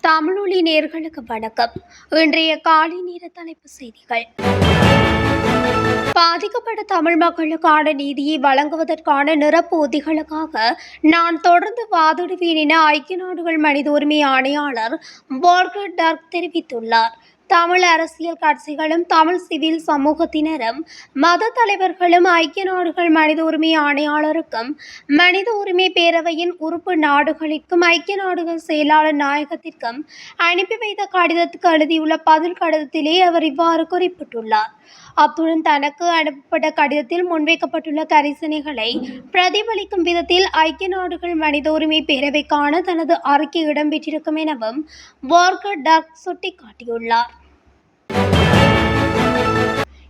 தமிழொலி நேயர்களுக்கு வணக்கம். இன்றைய காலை நேர தலைப்புச் செய்திகள். பாதிக்கப்பட்ட தமிழ் மக்களுக்கான நீதியை வழங்குவதற்கான நிரப்பு உத்திகளுக்காக நான் தொடர்ந்து வாதிடுவேன் என ஐக்கிய நாடுகள் மனித உரிமை ஆணையாளர் வோல்கர் டர்க் தெரிவித்துள்ளார். தமிழ் அரசியல் கட்சிகளும் தமிழ் சிவில் சமூகத்தினரும் மத தலைவர்களும் ஐக்கிய நாடுகள் மனித உரிமை ஆணையாளருக்கும் மனித உரிமை பேரவையின் உறுப்பு நாடுகளுக்கும் ஐக்கிய நாடுகள் செயலாளர் நாயகத்திற்கும் அனுப்பி வைத்த கடிதத்துக்கு எழுதியுள்ள பதில் கடிதத்திலே அவர் இவ்வாறு குறிப்பிட்டுள்ளார். அத்துடன் தனக்கு அனுப்பப்பட்ட கடிதத்தில் முன்வைக்கப்பட்டுள்ள கரிசனைகளை பிரதிபலிக்கும் விதத்தில் ஐக்கிய நாடுகள் மனித உரிமை பேரவைக்கான தனது அறிக்கை இடம்பெற்றிருக்கும் எனவும் வோல்கர் டர்க் சுட்டிக்காட்டியுள்ளார்.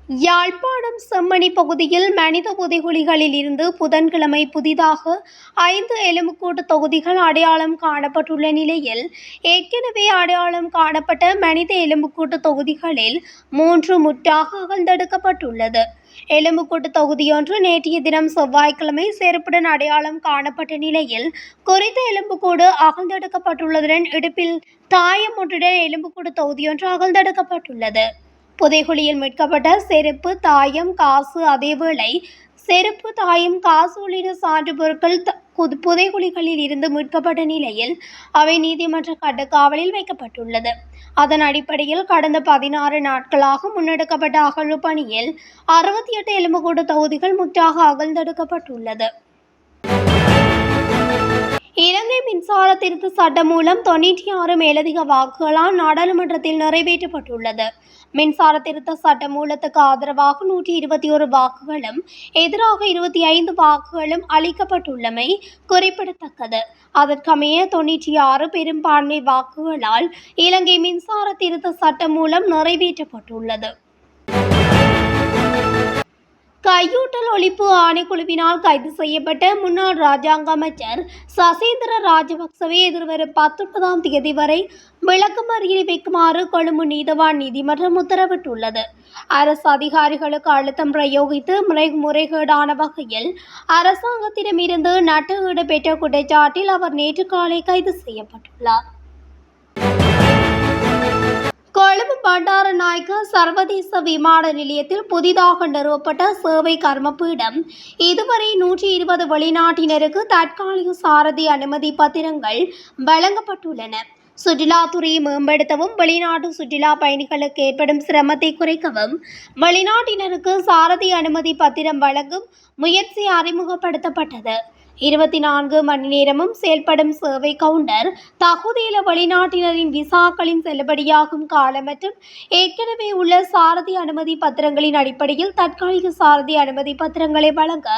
யாழ்ப்பாணம் செம்மணி பகுதியில் மனித புதைகுழிகளில் இருந்து புதன்கிழமை புதிதாக 5 எலும்புக்கூட்டு தொகுதிகள் அடையாளம் காணப்பட்டுள்ள நிலையில் ஏற்கனவே அடையாளம் காணப்பட்ட மனித எலும்புக்கூட்டு தொகுதிகளில் 3 முற்றாக அகழ்ந்தெடுக்கப்பட்டுள்ளது. எலும்புக்கூட்டு தொகுதியொன்று நேற்றைய தினம் செவ்வாய்க்கிழமை செருப்புடன் அடையாளம் காணப்பட்ட நிலையில் குறித்த எலும்புக்கூடு அகழ்ந்தெடுக்கப்பட்டுள்ளதுடன் இடுப்பில் தாயம் ஒன்றுடன் எலும்புக்கூடு தொகுதியொன்று அகழ்ந்தெடுக்கப்பட்டுள்ளது. புதைகுழியில் மீட்கப்பட்ட செருப்பு, தாயம், காசு, அதேவேளை செருப்பு, தாயம், காசு உள்ளிட்ட சான்று பொருட்கள் புதைகுழிகளில் இருந்து மீட்கப்பட்ட நிலையில் அவை நீதிமன்ற கட்டுக்காவலில் வைக்கப்பட்டுள்ளது. அதன் அடிப்படையில் கடந்த 16 நாட்களாக முன்னெடுக்கப்பட்ட அகழ்வு பணியில் 68 எலும்புக்கூடு தொகுதிகள் முற்றாக அகழ்ந்தெடுக்கப்பட்டுள்ளது. இலங்கை மின்சார திருத்த சட்டம் மூலம் 96 மேலதிக வாக்குகளால் நாடாளுமன்றத்தில் நிறைவேற்றப்பட்டுள்ளது. மின்சார திருத்த சட்ட மூலத்துக்கு ஆதரவாக 121 வாக்குகளும் எதிராக 25 வாக்குகளும் அளிக்கப்பட்டுள்ளமை குறிப்பிடத்தக்கது. அதற்கமைய 96 பெரும்பான்மை வாக்குகளால் இலங்கை மின்சார திருத்த சட்டம் மூலம் நிறைவேற்றப்பட்டுள்ளது. கையூட்டல் ஒழிப்பு ஆணைக்குழுவினால் கைது செய்யப்பட்ட முன்னாள் இராஜாங்க அமைச்சர் சசீந்திர ராஜபக்சவை எதிர்வரும் 19ஆம் தேதி வரை விளக்கமறியலில் வைக்குமாறு கொழும்பு நீதவான் நீதிமன்றம் உத்தரவிட்டுள்ளது. அரசு அதிகாரிகளுக்கு அழுத்தம் பிரயோகித்து முறைகேடான வகையில் அரசாங்கத்திடமிருந்து நட்டஈடு பெற்ற குற்றச்சாட்டில் அவர் நேற்று காலை கைது செய்யப்பட்டுள்ளார். கொழும்பு பண்டாரநாயக்க சர்வதேச விமான நிலையத்தில் புதிதாக நிறுவப்பட்ட சேவை கர்மபீடம் இதுவரை 120 வெளிநாட்டினருக்கு தற்காலிக சாரதி அனுமதி பத்திரங்கள் வழங்கப்பட்டுள்ளன. சுற்றுலாத்துறையை மேம்படுத்தவும் வெளிநாட்டு சுற்றுலா பயணிகளுக்கு ஏற்படும் சிரமத்தை குறைக்கவும் வெளிநாட்டினருக்கு சாரதி அனுமதி பத்திரம் வழங்கும் முயற்சி அறிமுகப்படுத்தப்பட்டது. 24 மணி நேரமும் செயல்படும் சேவை கவுண்டர் தகுதியுள்ள வெளிநாட்டினரின் விசாக்களின் செல்லுபடியாகும் காலம் மற்றும் ஏற்கனவே உள்ள சாரதி அனுமதி பத்திரங்களின் அடிப்படையில் தற்காலிக சாரதி அனுமதி பத்திரங்களை வழங்க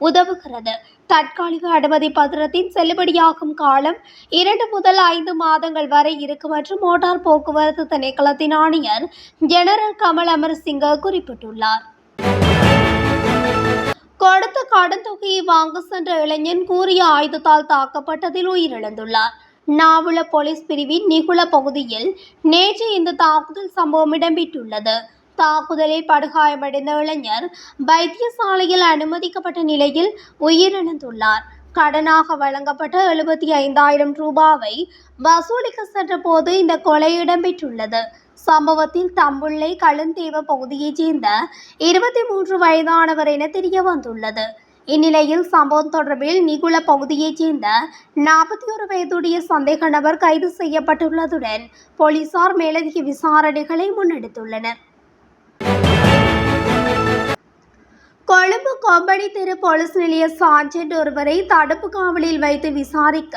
உதவுகிறது. தற்காலிக அனுமதி பத்திரத்தின் செல்லுபடியாகும் காலம் 2 முதல் 5 மாதங்கள் வரை இருக்கும் என்று மோட்டார் போக்குவரத்து திணைக்களத்தின் ஆணையர் ஜெனரல் கமல் அமர்சிங்க குறிப்பிட்டுள்ளார். கொடுத்த கடன் தொகையை வாங்க சென்ற இளைஞன் கூறிய ஆயுதத்தால் தாக்கப்பட்டதில் உயிரிழந்துள்ளார். நாவல போலீஸ் பிரிவின் நிகுல பகுதியில் நேற்று இந்த தாக்குதல் சம்பவம் இடம்பெற்றுள்ளது. தாக்குதலில் படுகாயமடைந்த இளைஞர் வைத்தியசாலையில் அனுமதிக்கப்பட்ட நிலையில் உயிரிழந்துள்ளார். கடனாக வழங்கப்பட்ட 75,000 ரூபாவை வசூலிக்க சென்ற போது இந்த கொலை இடம்பெற்றுள்ளது. சம்பவத்தில் தம்புள்ளை களுந்தேவ பகுதியைச் சேர்ந்த 23 வயதானவர் என தெரிய வந்துள்ளது. இந்நிலையில் சம்பவம் தொடர்பில் நிகுல பகுதியைச் சேர்ந்த 41 வயதுடைய சந்தேக நபர் கைது செய்யப்பட்டுள்ளதுடன் போலீசார் மேலதிக விசாரணைகளை முன்னெடுத்துள்ளனர். கொழும்பு கொம்பனி தெரு போலீஸ் நிலைய சார்ஜென்ட் ஒருவரை தடுப்பு காவலில் வைத்து விசாரிக்க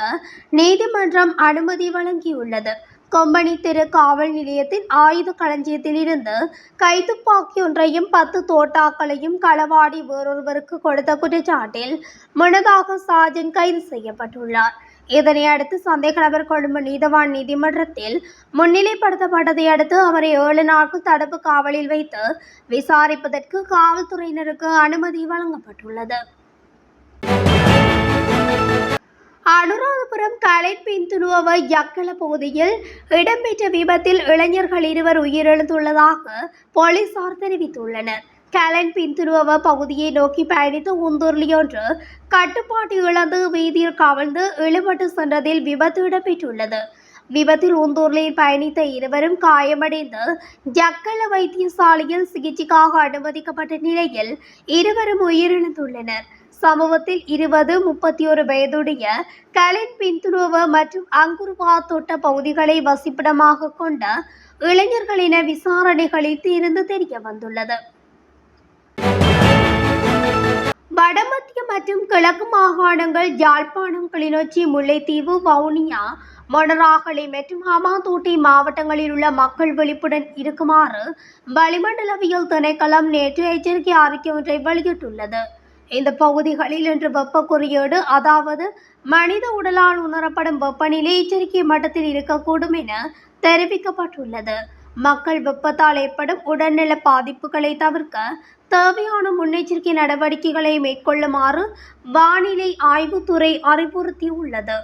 நீதிமன்றம் அனுமதி வழங்கியுள்ளது. கொம்பனி தெரு காவல் நிலையத்தின் ஆயுத களஞ்சியத்தில் இருந்து கைத்துப்பாக்கி ஒன்றையும் 10 தோட்டாக்களையும் களவாடி வேறொருவருக்கு கொடுத்த குற்றச்சாட்டில் முன்னதாக சார்ஜென்ட் கைது செய்யப்பட்டுள்ளார். இதனை அடுத்து சந்தேக நபர் கொழும்பு நீதவான் நீதிமன்றத்தில் முன்னிலைப்படுத்தப்பட்டதை அடுத்து அவரை 7 நாட்கள் தடுப்பு காவலில் வைத்து விசாரிப்பதற்கு காவல்துறையினருக்கு அனுமதி வழங்கப்பட்டுள்ளது. அனுராதபுரம் கலைப்பின்துணுவ யக்கல பகுதியில் இடம்பெற்ற விபத்தில் இளைஞர்கள் 2 உயிரிழந்துள்ளதாக போலீசார் தெரிவித்துள்ளனர். கலன் பின்துருவ பகுதியை நோக்கி பயணித்த உந்துருளியொன்று கட்டுப்பாட்டு இழந்து வீதியில் கவிழ்ந்து இழுபட்டு சென்றதில் விபத்து இடம்பெற்றுள்ளது. விபத்தில் ஊந்தூரில் பயணித்த இருவரும் காயமடைந்து ஜக்கல வைத்தியசாலையில் சிகிச்சைக்காக அனுமதிக்கப்பட்ட நிலையில் இருவரும் உயிரிழந்துள்ளனர். சம்பவத்தில் 20-31 வயதுடைய கலின் பின்துருவ மற்றும் அங்குருவா தோட்ட பகுதிகளை வசிப்பிடமாக கொண்ட இளைஞர்கள் என விசாரணைகளில் இருந்து தெரிய வந்துள்ளது. வடமத்திய மற்றும் கிழக்கு மாகாணங்கள் யாழ்ப்பாணம், கிளிநொச்சி, முல்லைத்தீவு, வவுனியா, மொனராகலை மற்றும் ஹமாந்தோட்டை மாவட்டங்களில் உள்ள மக்கள் விழிப்புடன் இருக்குமாறு வளிமண்டலவியல் திணைக்களம் நேற்று எச்சரிக்கை அறிக்கை ஒன்றை வெளியிட்டுள்ளது. இந்த பகுதிகளில் இன்று வெப்ப குறியீடு, அதாவது மனித உடலால் உணரப்படும் வெப்பநிலை எச்சரிக்கை மட்டத்தில் இருக்கக்கூடும் என தெரிவிக்கப்பட்டுள்ளது. மக்கள் வெப்பத்தால் ஏற்படும் உடல்நல பாதிப்புகளை தவிர்க்க தேவையான முன்னெச்சரிக்கை நடவடிக்கைகளை மேற்கொள்ளுமாறு வானிலை ஆய்வுத்துறை அறிவுறுத்தியுள்ளது.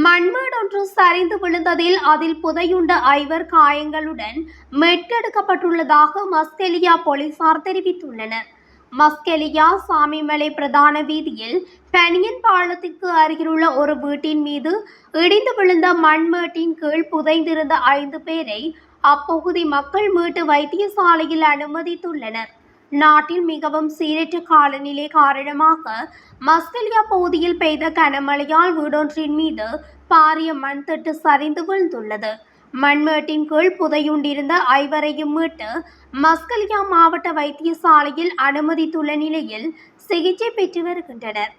மண்மேடொன்று சரிந்து விழுந்ததில் அதில் புதையுண்ட 5 காயங்களுடன் மீட்டெடுக்கப்பட்டுள்ளதாக மஸ்கெலியா போலீசார் தெரிவித்துள்ளனர். மஸ்கெலியா சாமிமலை பிரதான வீதியில் பனியன் பாலத்திற்கு அருகிலுள்ள ஒரு வீட்டின் மீது இடிந்து விழுந்த மண்மேட்டின் கீழ் புதைந்திருந்த 5 பேரை அப்பகுதி மக்கள் மீட்டு வைத்தியசாலையில் அனுமதித்துள்ளனர். நாட்டில் மிகவும் சீரற்ற காலநிலை காரணமாக மஸ்கெலியா பகுதியில் பெய்த கனமழையால் வீடொன்றின் மீது பாரிய மண்தட்டு சரிந்து விழுந்துள்ளது. மண்மேட்டின் கீழ் புதையுண்டிருந்த 5 மீட்டு மஸ்கெலியா மாவட்ட வைத்தியசாலையில் அனுமதித்துள்ள நிலையில் சிகிச்சை பெற்று வருகின்றனர்.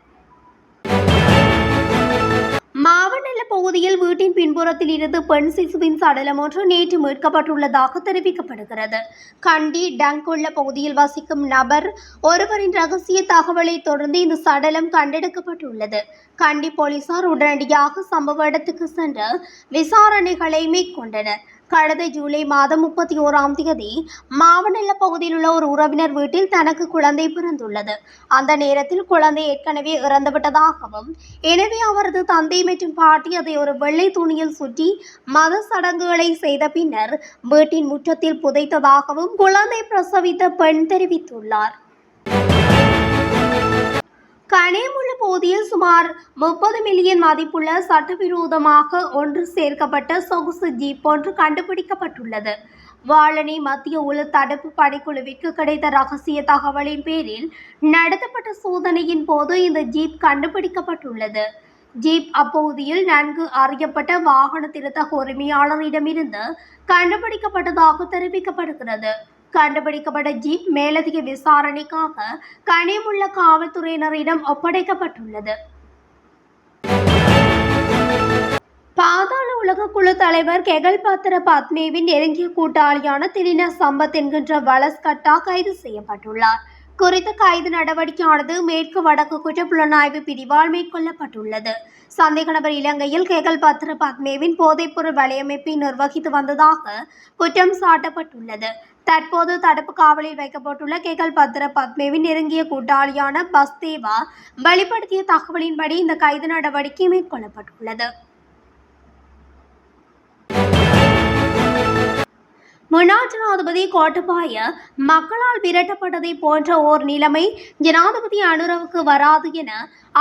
மாவனல்ல பகுதியில் வீட்டின் பின்புறத்தில் இருந்து பெண் சிசுவின் சடலம் ஒன்று நேற்று மீட்கப்பட்டுள்ளதாக தெரிவிக்கப்படுகிறது. கண்டி டங்கொல்ல பகுதியில் வசிக்கும் நபர் ஒருவரின் ரகசிய தகவலை தொடர்ந்து இந்த சடலம் கண்டெடுக்கப்பட்டுள்ளது. கண்டி போலீசார் உடனடியாக சம்பவ இடத்துக்கு சென்று விசாரணைகளை மேற்கொண்டனர். கடந்த ஜூலை மாதம் 31ஆம் தேதி மாவனல்ல பகுதியில் உள்ள ஒரு உறவினர் வீட்டில் தனக்கு குழந்தை பிறந்துள்ளது. அந்த நேரத்தில் குழந்தை ஏற்கனவே இறந்துவிட்டதாகவும், எனவே அவரது தந்தை மற்றும் பாட்டி அதை ஒரு வெள்ளை துணியில் சுற்றி மத சடங்குகளை செய்த பின்னர் வீட்டின் முற்றத்தில் புதைத்ததாகவும் குழந்தை பிரசவித்த பெண் தெரிவித்துள்ளார். கனேமுள்ள பகுதியில் சுமார் 30 மில்லியன் மதிப்புள்ள சட்டவிரோதமாக ஒன்று சேர்க்கப்பட்ட சொகுசு ஜீப் ஒன்று கண்டுபிடிக்கப்பட்டுள்ளது. வாழனி மத்திய ஊழல் தடுப்பு பணிக்குழுவிற்கு கிடைத்த ரகசிய தகவலின் பேரில் நடத்தப்பட்ட சோதனையின் போது இந்த ஜீப் கண்டுபிடிக்கப்பட்டுள்ளது. ஜீப் அப்பகுதியில் நன்கு அறியப்பட்ட வாகன திருத்த உரிமையாளரிடமிருந்து கண்டுபிடிக்கப்பட்டதாக தெரிவிக்கப்படுகிறது. கண்டுபிடிக்கப்பட்ட ஜீப் மேலதிக விசாரணைக்காக கனிமுள்ள காவல்துறையினரிடம் ஒப்படைக்கப்பட்டுள்ளது. பாதாள உலக குழு தலைவர் கெகல்பத்ர பத்மேவின் நெருங்கிய கூட்டாளியான திலின சம்பத் என்கின்ற வலஸ்கட்டா கைது செய்யப்பட்டுள்ளார். குறித்த கைது நடவடிக்கையானது மேற்கு வடக்கு குற்றப்புலனாய்வு பிரிவால் மேற்கொள்ளப்பட்டுள்ளது. சந்தேக நபர் இலங்கையில் கெகல்பத்ர பத்மேவின் போதைப்பொருள் வலையமைப்பை நிர்வகித்து வந்ததாக குற்றம் சாட்டப்பட்டுள்ளது. தற்போது தடுப்பு காவலில் வைக்கப்பட்டுள்ள கெகல்பத்ர பத்மேவின் நெருங்கிய கூட்டாளியான பஸ்தேவா வெளிப்படுத்திய தகவலின்படி இந்த கைது நடவடிக்கை மேற்கொள்ளப்பட்டுள்ளது. முன்னாள் ஜனாதிபதி கோட்டபாய மக்களால் விரட்டப்பட்டதை போன்ற ஓர் நிலைமை ஜனாதிபதி அனுரவுக்கு வராது என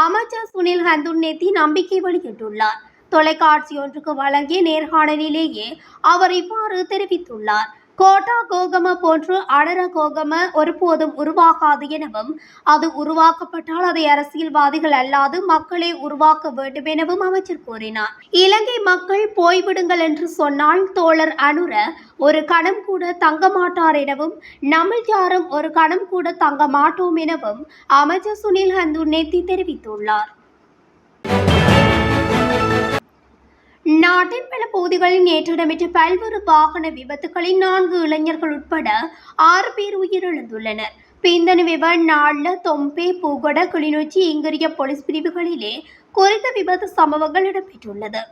அமைச்சர் சுனில் ஹந்துன்னேத்தி நம்பிக்கை வெளியிட்டுள்ளார். தொலைக்காட்சி ஒன்றுக்கு வழங்கிய நேர்காணலிலேயே அவர் இவ்வாறு தெரிவித்துள்ளார். கோட்டா கோகம போன்று அடர கோகம ஒருபோதும் உருவாகாது எனவும், அது உருவாக்கப்பட்டால் அதை அரசியல்வாதிகள் அல்லாது மக்களே உருவாக்க வேண்டும் எனவும் அமைச்சர் கூறினார். இலங்கை மக்கள் போய்விடுங்கள் என்று சொன்னால் தோழர் அனுர ஒரு கணம் கூட தங்க மாட்டார் எனவும், நம்மில் யாரும் ஒரு கணம் கூட தங்க மாட்டோம் எனவும் அமைச்சர் சுனில் ஹந்துன்னேத்தி தெரிவித்துள்ளார். நாட்டின் பல பகுதிகளில் நேற்று இடம்பெற்ற பல்வேறு வாகன விபத்துகளில் 4 இளைஞர்கள் உட்பட 6 பேர் உயிரிழந்துள்ளனர். பிந்தனுவெவ, நாள்ல, தொம்பே, பூகொட, கிளிநொச்சி, இங்கிரிய போலீஸ் பிரிவுகளிலே குறித்த விபத்து சம்பவங்கள் இடம்பெற்றுள்ளது.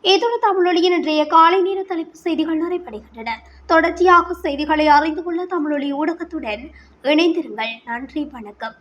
இதோடு தமிழொலியின் இன்றைய காலை நேர தலைப்பு செய்திகள் நிறைவடைகின்றன. தொடர்ச்சியாக செய்திகளை அறிந்து கொள்ள தமிழொலி ஊடகத்துடன் இணைந்திருங்கள். நன்றி, வணக்கம்.